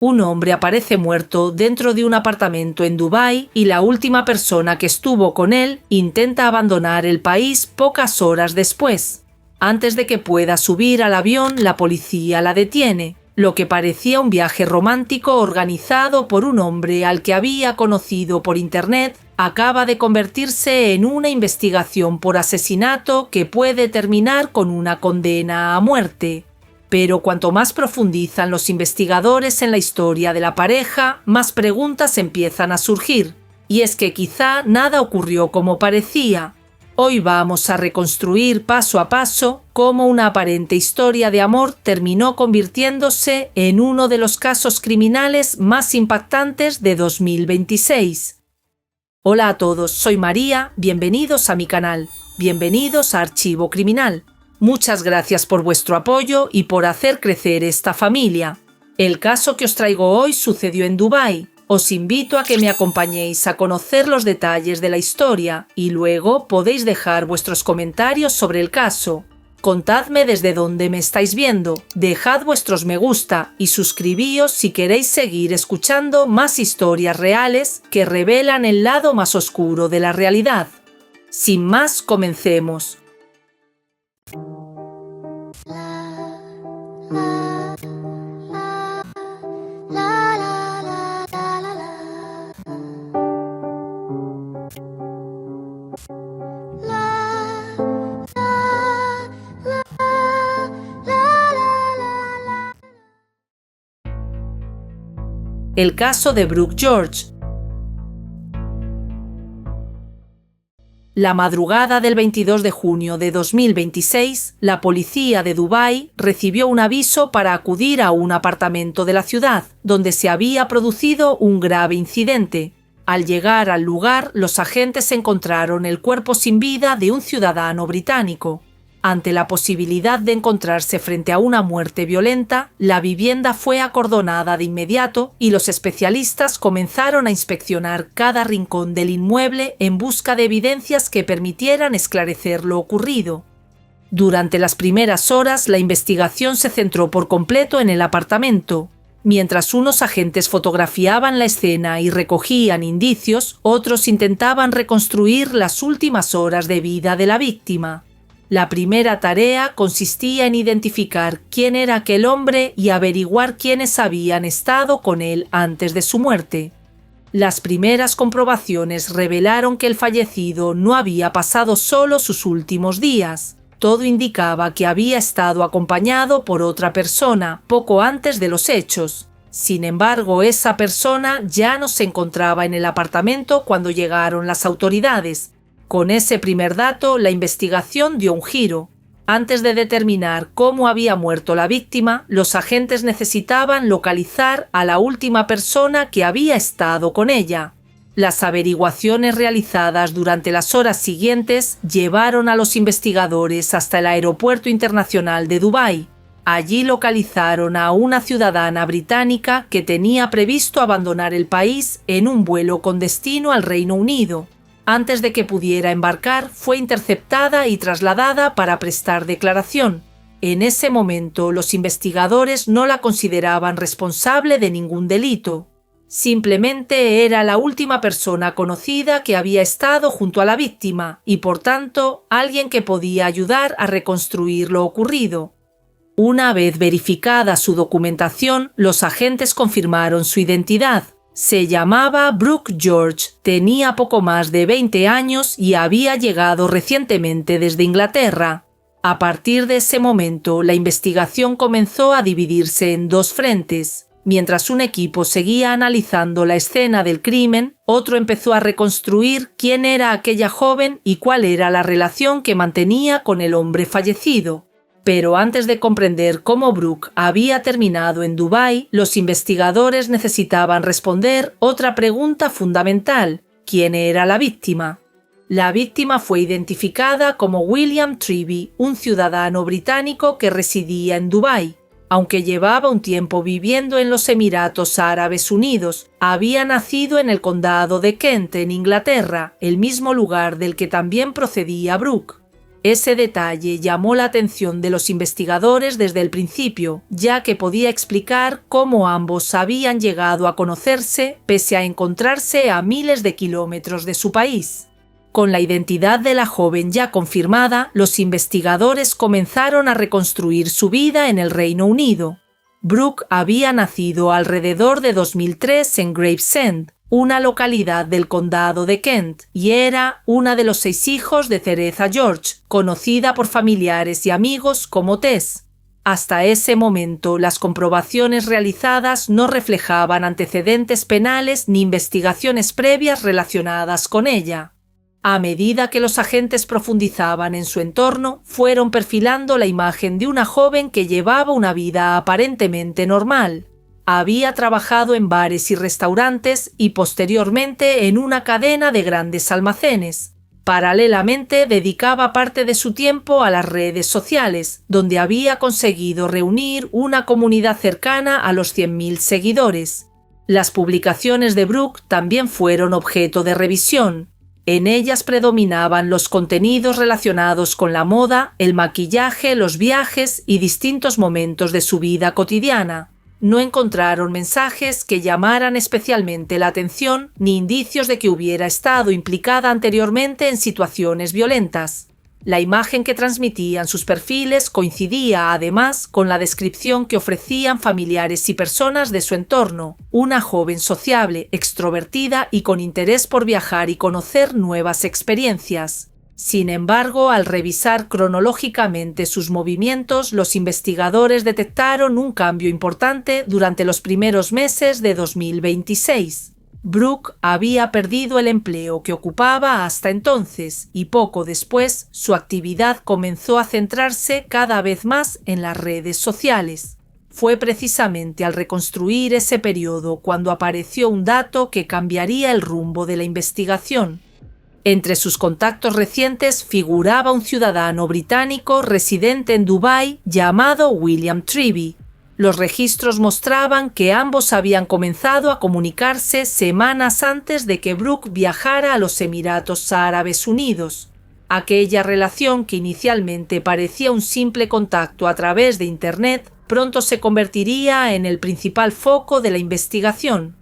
Un hombre aparece muerto dentro de un apartamento en Dubái y la última persona que estuvo con él intenta abandonar el país pocas horas después. Antes de que pueda subir al avión, la policía la detiene. Lo que parecía un viaje romántico organizado por un hombre al que había conocido por internet acaba de convertirse en una investigación por asesinato que puede terminar con una condena a muerte. Pero cuanto más profundizan los investigadores en la historia de la pareja, más preguntas empiezan a surgir. Y es que quizá nada ocurrió como parecía. Hoy vamos a reconstruir paso a paso cómo una aparente historia de amor terminó convirtiéndose en uno de los casos criminales más impactantes de 2026. Hola a todos, soy María, bienvenidos a mi canal, bienvenidos a Archivo Criminal. Muchas gracias por vuestro apoyo y por hacer crecer esta familia. El caso que os traigo hoy sucedió en Dubái. Os invito a que me acompañéis a conocer los detalles de la historia y luego podéis dejar vuestros comentarios sobre el caso. Contadme desde dónde me estáis viendo, dejad vuestros me gusta y suscribíos si queréis seguir escuchando más historias reales que revelan el lado más oscuro de la realidad. Sin más, comencemos. El caso de Brooke George. La madrugada del 22 de junio de 2026, la policía de Dubái recibió un aviso para acudir a un apartamento de la ciudad, donde se había producido un grave incidente. Al llegar al lugar, los agentes encontraron el cuerpo sin vida de un ciudadano británico. Ante la posibilidad de encontrarse frente a una muerte violenta, la vivienda fue acordonada de inmediato y los especialistas comenzaron a inspeccionar cada rincón del inmueble en busca de evidencias que permitieran esclarecer lo ocurrido. Durante las primeras horas, la investigación se centró por completo en el apartamento. Mientras unos agentes fotografiaban la escena y recogían indicios, otros intentaban reconstruir las últimas horas de vida de la víctima. La primera tarea consistía en identificar quién era aquel hombre y averiguar quiénes habían estado con él antes de su muerte. Las primeras comprobaciones revelaron que el fallecido no había pasado solo sus últimos días. Todo indicaba que había estado acompañado por otra persona poco antes de los hechos. Sin embargo, esa persona ya no se encontraba en el apartamento cuando llegaron las autoridades. Con ese primer dato, la investigación dio un giro. Antes de determinar cómo había muerto la víctima, los agentes necesitaban localizar a la última persona que había estado con ella. Las averiguaciones realizadas durante las horas siguientes llevaron a los investigadores hasta el Aeropuerto Internacional de Dubái. Allí localizaron a una ciudadana británica que tenía previsto abandonar el país en un vuelo con destino al Reino Unido. Antes de que pudiera embarcar, fue interceptada y trasladada para prestar declaración. En ese momento, los investigadores no la consideraban responsable de ningún delito. Simplemente era la última persona conocida que había estado junto a la víctima y, por tanto, alguien que podía ayudar a reconstruir lo ocurrido. Una vez verificada su documentación, los agentes confirmaron su identidad. Se llamaba Brooke George, tenía poco más de 20 años y había llegado recientemente desde Inglaterra. A partir de ese momento, la investigación comenzó a dividirse en dos frentes. Mientras un equipo seguía analizando la escena del crimen, otro empezó a reconstruir quién era aquella joven y cuál era la relación que mantenía con el hombre fallecido. Pero antes de comprender cómo Brooke había terminado en Dubái, los investigadores necesitaban responder otra pregunta fundamental: ¿quién era la víctima? La víctima fue identificada como William Treby, un ciudadano británico que residía en Dubái. Aunque llevaba un tiempo viviendo en los Emiratos Árabes Unidos, había nacido en el condado de Kent, en Inglaterra, el mismo lugar del que también procedía Brooke. Ese detalle llamó la atención de los investigadores desde el principio, ya que podía explicar cómo ambos habían llegado a conocerse pese a encontrarse a miles de kilómetros de su país. Con la identidad de la joven ya confirmada, los investigadores comenzaron a reconstruir su vida en el Reino Unido. Brooke había nacido alrededor de 2003 en Gravesend, una localidad del condado de Kent, y era una de los 6 hijos de Cereza George, conocida por familiares y amigos como Tess. Hasta ese momento, las comprobaciones realizadas no reflejaban antecedentes penales ni investigaciones previas relacionadas con ella. A medida que los agentes profundizaban en su entorno, fueron perfilando la imagen de una joven que llevaba una vida aparentemente normal. Había trabajado en bares y restaurantes y posteriormente en una cadena de grandes almacenes. Paralelamente, dedicaba parte de su tiempo a las redes sociales, donde había conseguido reunir una comunidad cercana a los 100.000 seguidores. Las publicaciones de Brooke también fueron objeto de revisión. En ellas predominaban los contenidos relacionados con la moda, el maquillaje, los viajes y distintos momentos de su vida cotidiana. No encontraron mensajes que llamaran especialmente la atención ni indicios de que hubiera estado implicada anteriormente en situaciones violentas. La imagen que transmitían sus perfiles coincidía además con la descripción que ofrecían familiares y personas de su entorno, una joven sociable, extrovertida y con interés por viajar y conocer nuevas experiencias. Sin embargo, al revisar cronológicamente sus movimientos, los investigadores detectaron un cambio importante durante los primeros meses de 2026. Brooke había perdido el empleo que ocupaba hasta entonces y poco después su actividad comenzó a centrarse cada vez más en las redes sociales. Fue precisamente al reconstruir ese periodo cuando apareció un dato que cambiaría el rumbo de la investigación. Entre sus contactos recientes figuraba un ciudadano británico residente en Dubái llamado William Treby. Los registros mostraban que ambos habían comenzado a comunicarse semanas antes de que Brooke viajara a los Emiratos Árabes Unidos. Aquella relación que inicialmente parecía un simple contacto a través de Internet, pronto se convertiría en el principal foco de la investigación.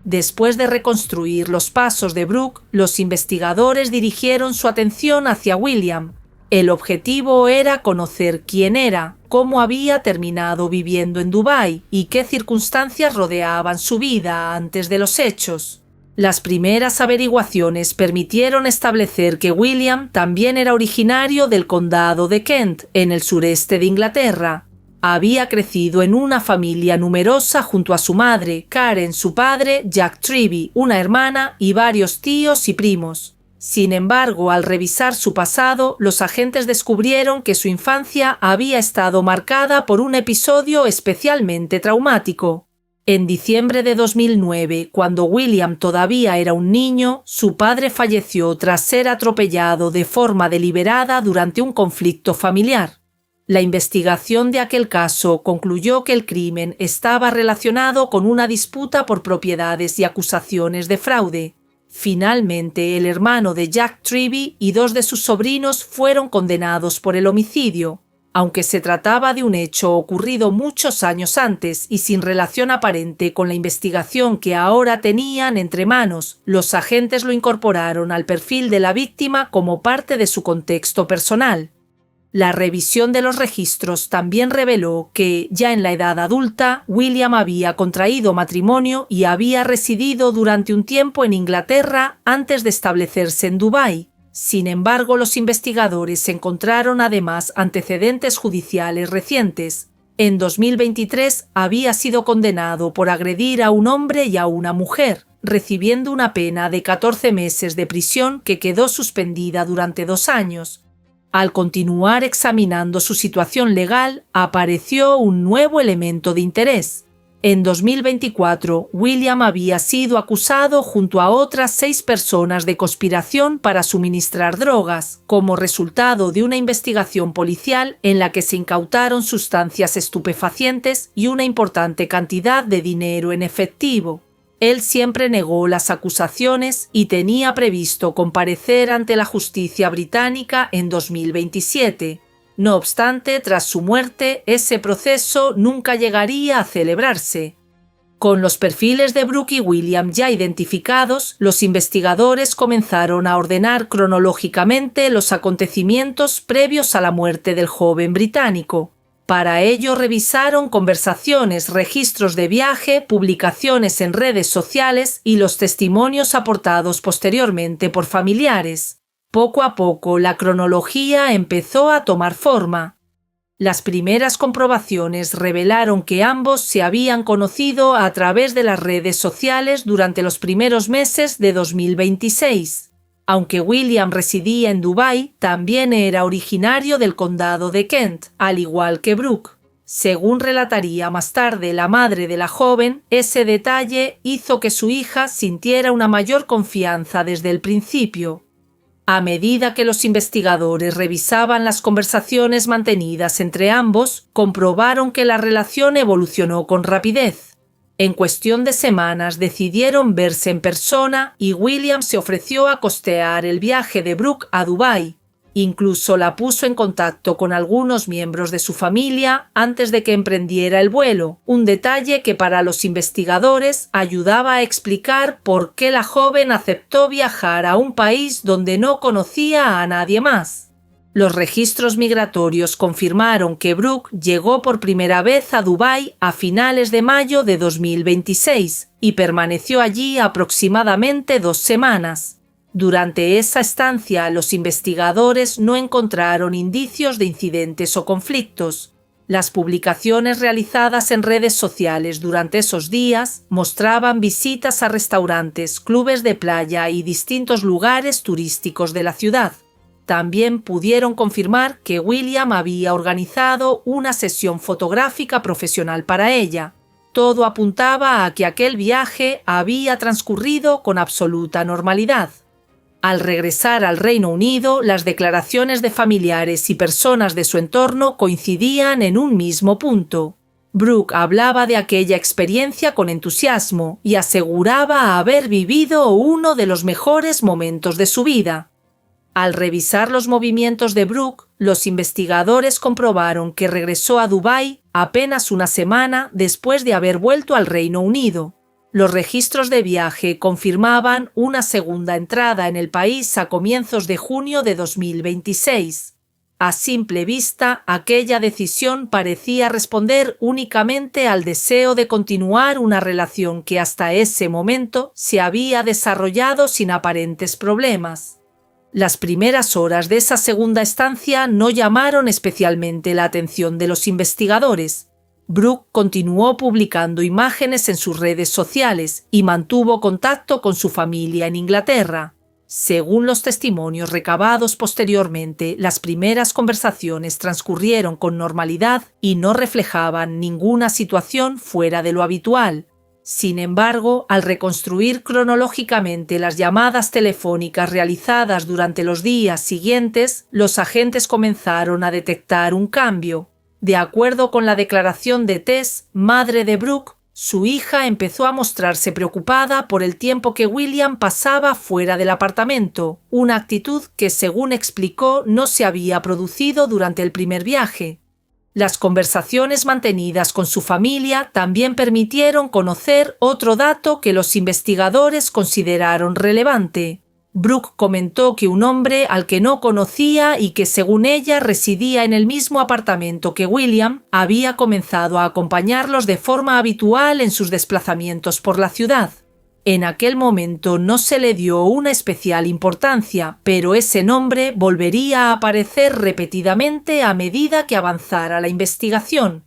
Después de reconstruir los pasos de Brooke, los investigadores dirigieron su atención hacia William. El objetivo era conocer quién era, cómo había terminado viviendo en Dubái y qué circunstancias rodeaban su vida antes de los hechos. Las primeras averiguaciones permitieron establecer que William también era originario del condado de Kent, en el sureste de Inglaterra. Había crecido en una familia numerosa junto a su madre, Karen, su padre, Jack Treby, una hermana y varios tíos y primos. Sin embargo, al revisar su pasado, los agentes descubrieron que su infancia había estado marcada por un episodio especialmente traumático. En diciembre de 2009, cuando William todavía era un niño, su padre falleció tras ser atropellado de forma deliberada durante un conflicto familiar. La investigación de aquel caso concluyó que el crimen estaba relacionado con una disputa por propiedades y acusaciones de fraude. Finalmente, el hermano de Jack Treby y 2 de sus sobrinos fueron condenados por el homicidio. Aunque se trataba de un hecho ocurrido muchos años antes y sin relación aparente con la investigación que ahora tenían entre manos, los agentes lo incorporaron al perfil de la víctima como parte de su contexto personal. La revisión de los registros también reveló que, ya en la edad adulta, William había contraído matrimonio y había residido durante un tiempo en Inglaterra antes de establecerse en Dubái. Sin embargo, los investigadores encontraron además antecedentes judiciales recientes. En 2023 había sido condenado por agredir a un hombre y a una mujer, recibiendo una pena de 14 meses de prisión que quedó suspendida durante 2 años. Al continuar examinando su situación legal, apareció un nuevo elemento de interés. En 2024, William había sido acusado junto a otras 6 personas de conspiración para suministrar drogas, como resultado de una investigación policial en la que se incautaron sustancias estupefacientes y una importante cantidad de dinero en efectivo. Él siempre negó las acusaciones y tenía previsto comparecer ante la justicia británica en 2027. No obstante, tras su muerte, ese proceso nunca llegaría a celebrarse. Con los perfiles de Brooke y William ya identificados, los investigadores comenzaron a ordenar cronológicamente los acontecimientos previos a la muerte del joven británico. Para ello revisaron conversaciones, registros de viaje, publicaciones en redes sociales y los testimonios aportados posteriormente por familiares. Poco a poco la cronología empezó a tomar forma. Las primeras comprobaciones revelaron que ambos se habían conocido a través de las redes sociales durante los primeros meses de 2026. Aunque William residía en Dubái, también era originario del condado de Kent, al igual que Brooke. Según relataría más tarde la madre de la joven, ese detalle hizo que su hija sintiera una mayor confianza desde el principio. A medida que los investigadores revisaban las conversaciones mantenidas entre ambos, comprobaron que la relación evolucionó con rapidez. En cuestión de semanas decidieron verse en persona y William se ofreció a costear el viaje de Brooke a Dubái. Incluso la puso en contacto con algunos miembros de su familia antes de que emprendiera el vuelo, un detalle que para los investigadores ayudaba a explicar por qué la joven aceptó viajar a un país donde no conocía a nadie más. Los registros migratorios confirmaron que Brooke llegó por primera vez a Dubái a finales de mayo de 2026 y permaneció allí aproximadamente 2 semanas. Durante esa estancia, los investigadores no encontraron indicios de incidentes o conflictos. Las publicaciones realizadas en redes sociales durante esos días mostraban visitas a restaurantes, clubes de playa y distintos lugares turísticos de la ciudad. También pudieron confirmar que William había organizado una sesión fotográfica profesional para ella. Todo apuntaba a que aquel viaje había transcurrido con absoluta normalidad. Al regresar al Reino Unido, las declaraciones de familiares y personas de su entorno coincidían en un mismo punto. Brooke hablaba de aquella experiencia con entusiasmo y aseguraba haber vivido uno de los mejores momentos de su vida. Al revisar los movimientos de Brooke, los investigadores comprobaron que regresó a Dubái apenas una semana después de haber vuelto al Reino Unido. Los registros de viaje confirmaban una segunda entrada en el país a comienzos de junio de 2026. A simple vista, aquella decisión parecía responder únicamente al deseo de continuar una relación que hasta ese momento se había desarrollado sin aparentes problemas. Las primeras horas de esa segunda estancia no llamaron especialmente la atención de los investigadores. Brooke continuó publicando imágenes en sus redes sociales y mantuvo contacto con su familia en Inglaterra. Según los testimonios recabados posteriormente, las primeras conversaciones transcurrieron con normalidad y no reflejaban ninguna situación fuera de lo habitual. Sin embargo, al reconstruir cronológicamente las llamadas telefónicas realizadas durante los días siguientes, los agentes comenzaron a detectar un cambio. De acuerdo con la declaración de Tess, madre de Brooke, su hija empezó a mostrarse preocupada por el tiempo que William pasaba fuera del apartamento, una actitud que, según explicó, no se había producido durante el primer viaje. Las conversaciones mantenidas con su familia también permitieron conocer otro dato que los investigadores consideraron relevante. Brooke comentó que un hombre al que no conocía y que según ella residía en el mismo apartamento que William había comenzado a acompañarlos de forma habitual en sus desplazamientos por la ciudad. En aquel momento no se le dio una especial importancia, pero ese nombre volvería a aparecer repetidamente a medida que avanzara la investigación.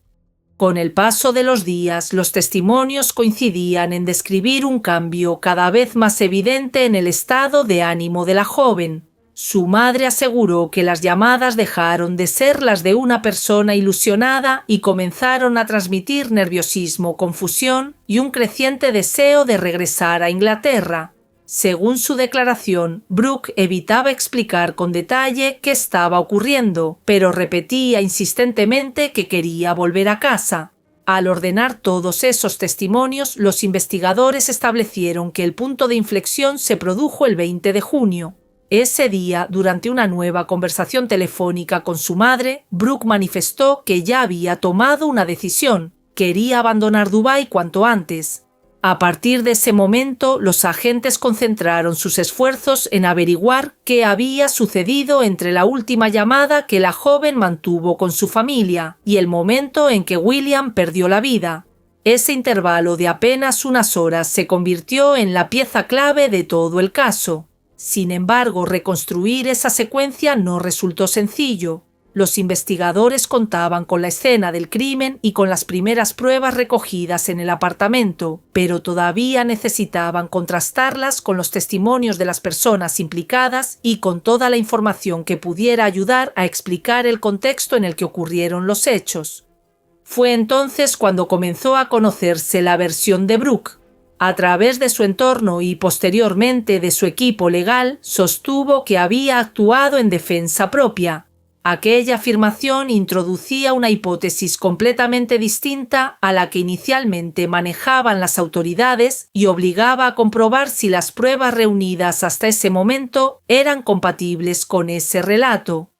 Con el paso de los días, los testimonios coincidían en describir un cambio cada vez más evidente en el estado de ánimo de la joven. Su madre aseguró que las llamadas dejaron de ser las de una persona ilusionada y comenzaron a transmitir nerviosismo, confusión y un creciente deseo de regresar a Inglaterra. Según su declaración, Brooke evitaba explicar con detalle qué estaba ocurriendo, pero repetía insistentemente que quería volver a casa. Al ordenar todos esos testimonios, los investigadores establecieron que el punto de inflexión se produjo el 20 de junio. Ese día, durante una nueva conversación telefónica con su madre, Brooke manifestó que ya había tomado una decisión. Quería abandonar Dubái cuanto antes. A partir de ese momento, los agentes concentraron sus esfuerzos en averiguar qué había sucedido entre la última llamada que la joven mantuvo con su familia y el momento en que William perdió la vida. Ese intervalo de apenas unas horas se convirtió en la pieza clave de todo el caso. Sin embargo, reconstruir esa secuencia no resultó sencillo. Los investigadores contaban con la escena del crimen y con las primeras pruebas recogidas en el apartamento, pero todavía necesitaban contrastarlas con los testimonios de las personas implicadas y con toda la información que pudiera ayudar a explicar el contexto en el que ocurrieron los hechos. Fue entonces cuando comenzó a conocerse la versión de Brooke. A través de su entorno y posteriormente de su equipo legal, sostuvo que había actuado en defensa propia. Aquella afirmación introducía una hipótesis completamente distinta a la que inicialmente manejaban las autoridades y obligaba a comprobar si las pruebas reunidas hasta ese momento eran compatibles con ese relato.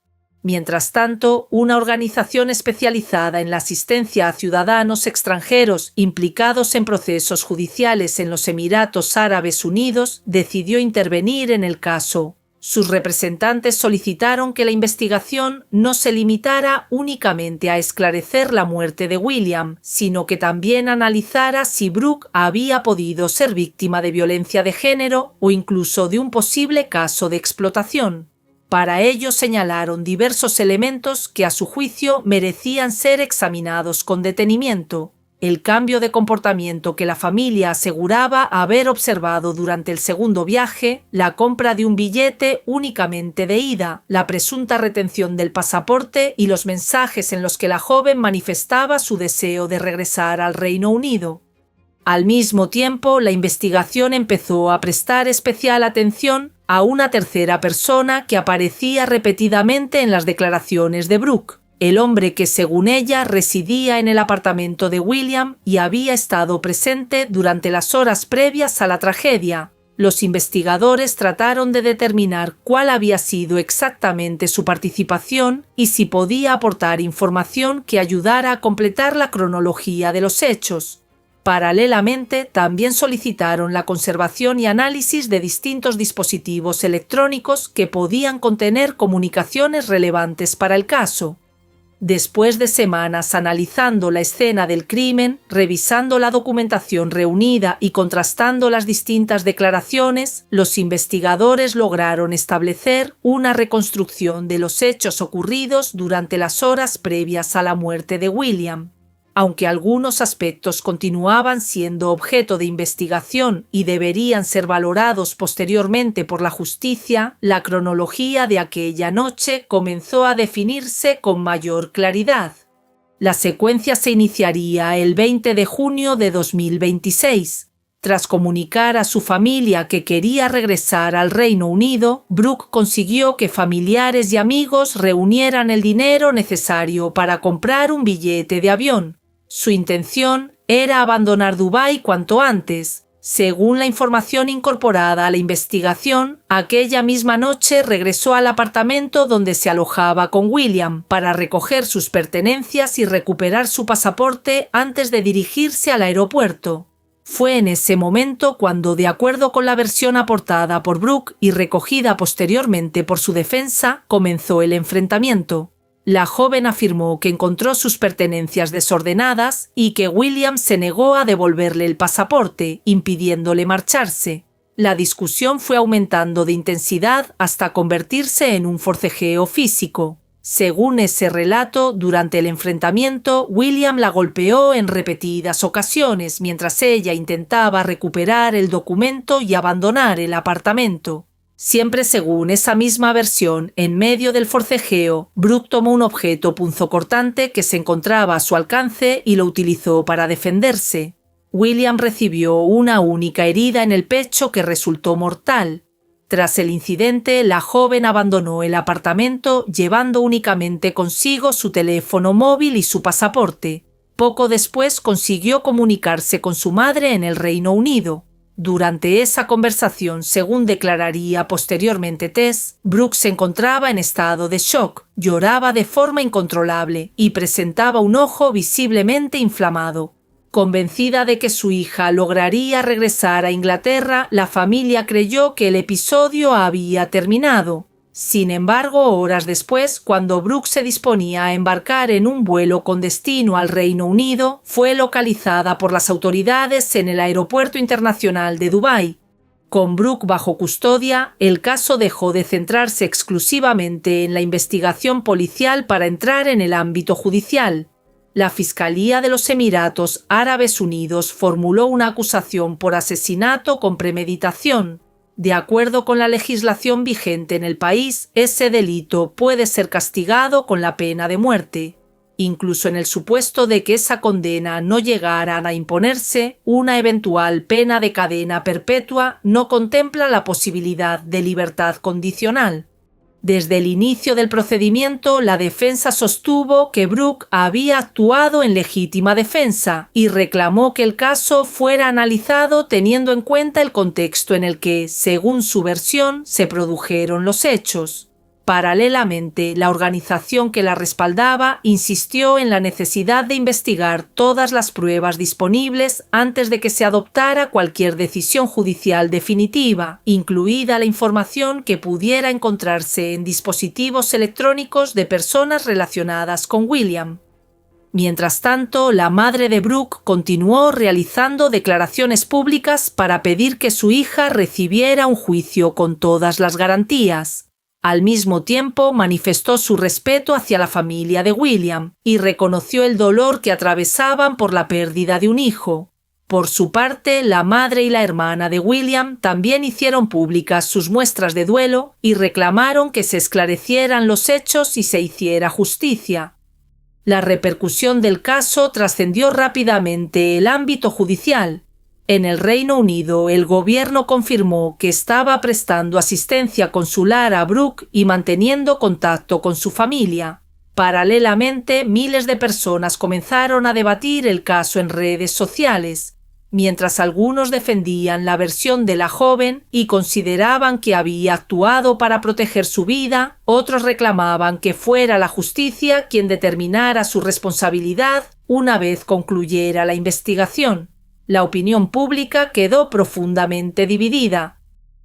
Mientras tanto, una organización especializada en la asistencia a ciudadanos extranjeros implicados en procesos judiciales en los Emiratos Árabes Unidos decidió intervenir en el caso. Sus representantes solicitaron que la investigación no se limitara únicamente a esclarecer la muerte de William, sino que también analizara si Brooke había podido ser víctima de violencia de género o incluso de un posible caso de explotación. Para ello señalaron diversos elementos que a su juicio merecían ser examinados con detenimiento. El cambio de comportamiento que la familia aseguraba haber observado durante el segundo viaje, la compra de un billete únicamente de ida, la presunta retención del pasaporte y los mensajes en los que la joven manifestaba su deseo de regresar al Reino Unido. Al mismo tiempo, la investigación empezó a prestar especial atención a una tercera persona que aparecía repetidamente en las declaraciones de Brooke. El hombre que, según ella, residía en el apartamento de William y había estado presente durante las horas previas a la tragedia. Los investigadores trataron de determinar cuál había sido exactamente su participación y si podía aportar información que ayudara a completar la cronología de los hechos. Paralelamente, también solicitaron la conservación y análisis de distintos dispositivos electrónicos que podían contener comunicaciones relevantes para el caso. Después de semanas analizando la escena del crimen, revisando la documentación reunida y contrastando las distintas declaraciones, los investigadores lograron establecer una reconstrucción de los hechos ocurridos durante las horas previas a la muerte de William. Aunque algunos aspectos continuaban siendo objeto de investigación y deberían ser valorados posteriormente por la justicia, la cronología de aquella noche comenzó a definirse con mayor claridad. La secuencia se iniciaría el 20 de junio de 2026. Tras comunicar a su familia que quería regresar al Reino Unido, Brooke consiguió que familiares y amigos reunieran el dinero necesario para comprar un billete de avión. Su intención era abandonar Dubái cuanto antes. Según la información incorporada a la investigación, aquella misma noche regresó al apartamento donde se alojaba con William para recoger sus pertenencias y recuperar su pasaporte antes de dirigirse al aeropuerto. Fue en ese momento cuando, de acuerdo con la versión aportada por Brooke y recogida posteriormente por su defensa, comenzó el enfrentamiento. La joven afirmó que encontró sus pertenencias desordenadas y que William se negó a devolverle el pasaporte, impidiéndole marcharse. La discusión fue aumentando de intensidad hasta convertirse en un forcejeo físico. Según ese relato, durante el enfrentamiento, William la golpeó en repetidas ocasiones mientras ella intentaba recuperar el documento y abandonar el apartamento. Siempre según esa misma versión, en medio del forcejeo, Brooke tomó un objeto punzocortante que se encontraba a su alcance y lo utilizó para defenderse. William recibió una única herida en el pecho que resultó mortal. Tras el incidente, la joven abandonó el apartamento llevando únicamente consigo su teléfono móvil y su pasaporte. Poco después consiguió comunicarse con su madre en el Reino Unido. Durante esa conversación, según declararía posteriormente Tess, Brooke se encontraba en estado de shock, lloraba de forma incontrolable y presentaba un ojo visiblemente inflamado. Convencida de que su hija lograría regresar a Inglaterra, la familia creyó que el episodio había terminado. Sin embargo, horas después, cuando Brooke se disponía a embarcar en un vuelo con destino al Reino Unido, fue localizada por las autoridades en el Aeropuerto Internacional de Dubái. Con Brooke bajo custodia, el caso dejó de centrarse exclusivamente en la investigación policial para entrar en el ámbito judicial. La Fiscalía de los Emiratos Árabes Unidos formuló una acusación por asesinato con premeditación. De acuerdo con la legislación vigente en el país, ese delito puede ser castigado con la pena de muerte. Incluso en el supuesto de que esa condena no llegara a imponerse, una eventual pena de cadena perpetua no contempla la posibilidad de libertad condicional. Desde el inicio del procedimiento, la defensa sostuvo que Brooke había actuado en legítima defensa y reclamó que el caso fuera analizado teniendo en cuenta el contexto en el que, según su versión, se produjeron los hechos. Paralelamente, la organización que la respaldaba insistió en la necesidad de investigar todas las pruebas disponibles antes de que se adoptara cualquier decisión judicial definitiva, incluida la información que pudiera encontrarse en dispositivos electrónicos de personas relacionadas con William. Mientras tanto, la madre de Brooke continuó realizando declaraciones públicas para pedir que su hija recibiera un juicio con todas las garantías. Al mismo tiempo, manifestó su respeto hacia la familia de William y reconoció el dolor que atravesaban por la pérdida de un hijo. Por su parte, la madre y la hermana de William también hicieron públicas sus muestras de duelo y reclamaron que se esclarecieran los hechos y se hiciera justicia. La repercusión del caso trascendió rápidamente el ámbito judicial. En el Reino Unido, el gobierno confirmó que estaba prestando asistencia consular a Brooke y manteniendo contacto con su familia. Paralelamente, miles de personas comenzaron a debatir el caso en redes sociales. Mientras algunos defendían la versión de la joven y consideraban que había actuado para proteger su vida, otros reclamaban que fuera la justicia quien determinara su responsabilidad una vez concluyera la investigación. La opinión pública quedó profundamente dividida.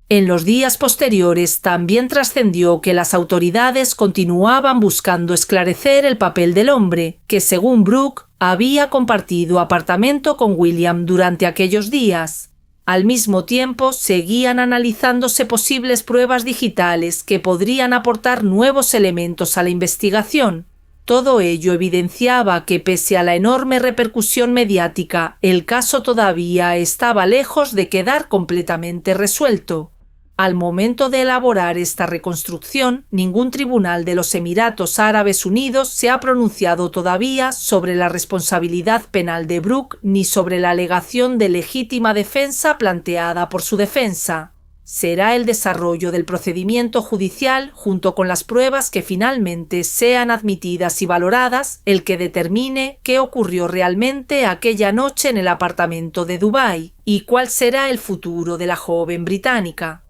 En los días posteriores también trascendió que las autoridades continuaban buscando esclarecer el papel del hombre, que según Brooke había compartido apartamento con William durante aquellos días. Al mismo tiempo, seguían analizándose posibles pruebas digitales que podrían aportar nuevos elementos a la investigación. Todo ello evidenciaba que, pese a la enorme repercusión mediática, el caso todavía estaba lejos de quedar completamente resuelto. Al momento de elaborar esta reconstrucción, ningún tribunal de los Emiratos Árabes Unidos se ha pronunciado todavía sobre la responsabilidad penal de Brooke ni sobre la alegación de legítima defensa planteada por su defensa. Será el desarrollo del procedimiento judicial, junto con las pruebas que finalmente sean admitidas y valoradas, el que determine qué ocurrió realmente aquella noche en el apartamento de Dubái y cuál será el futuro de la joven británica.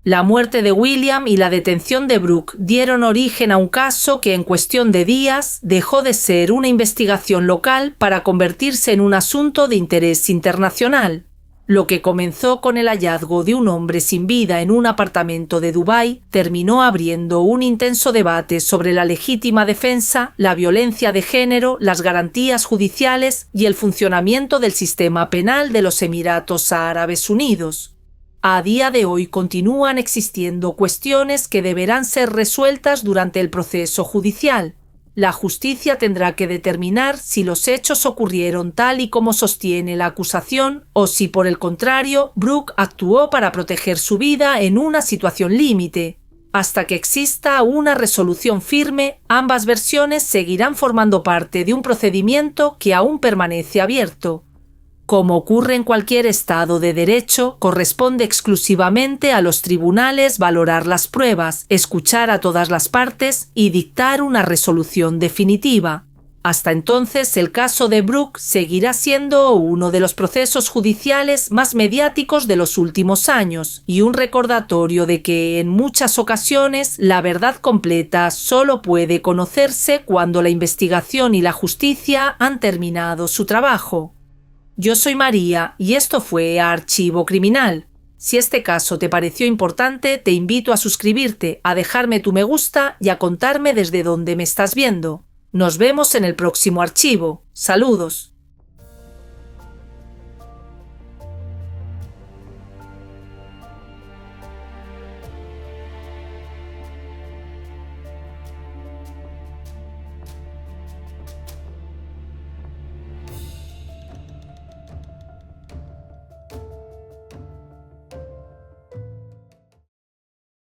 La muerte de William y la detención de Brooke dieron origen a un caso que en cuestión de días dejó de ser una investigación local para convertirse en un asunto de interés internacional. Lo que comenzó con el hallazgo de un hombre sin vida en un apartamento de Dubái terminó abriendo un intenso debate sobre la legítima defensa, la violencia de género, las garantías judiciales y el funcionamiento del sistema penal de los Emiratos Árabes Unidos. A día de hoy continúan existiendo cuestiones que deberán ser resueltas durante el proceso judicial. La justicia tendrá que determinar si los hechos ocurrieron tal y como sostiene la acusación o si, por el contrario, Brooke actuó para proteger su vida en una situación límite. Hasta que exista una resolución firme, ambas versiones seguirán formando parte de un procedimiento que aún permanece abierto. Como ocurre en cualquier Estado de Derecho, corresponde exclusivamente a los tribunales valorar las pruebas, escuchar a todas las partes y dictar una resolución definitiva. Hasta entonces, el caso de Brooke seguirá siendo uno de los procesos judiciales más mediáticos de los últimos años y un recordatorio de que en muchas ocasiones la verdad completa solo puede conocerse cuando la investigación y la justicia han terminado su trabajo. Yo soy María y esto fue Archivo Criminal. Si este caso te pareció importante, te invito a suscribirte, a dejarme tu me gusta y a contarme desde dónde me estás viendo. Nos vemos en el próximo archivo. Saludos.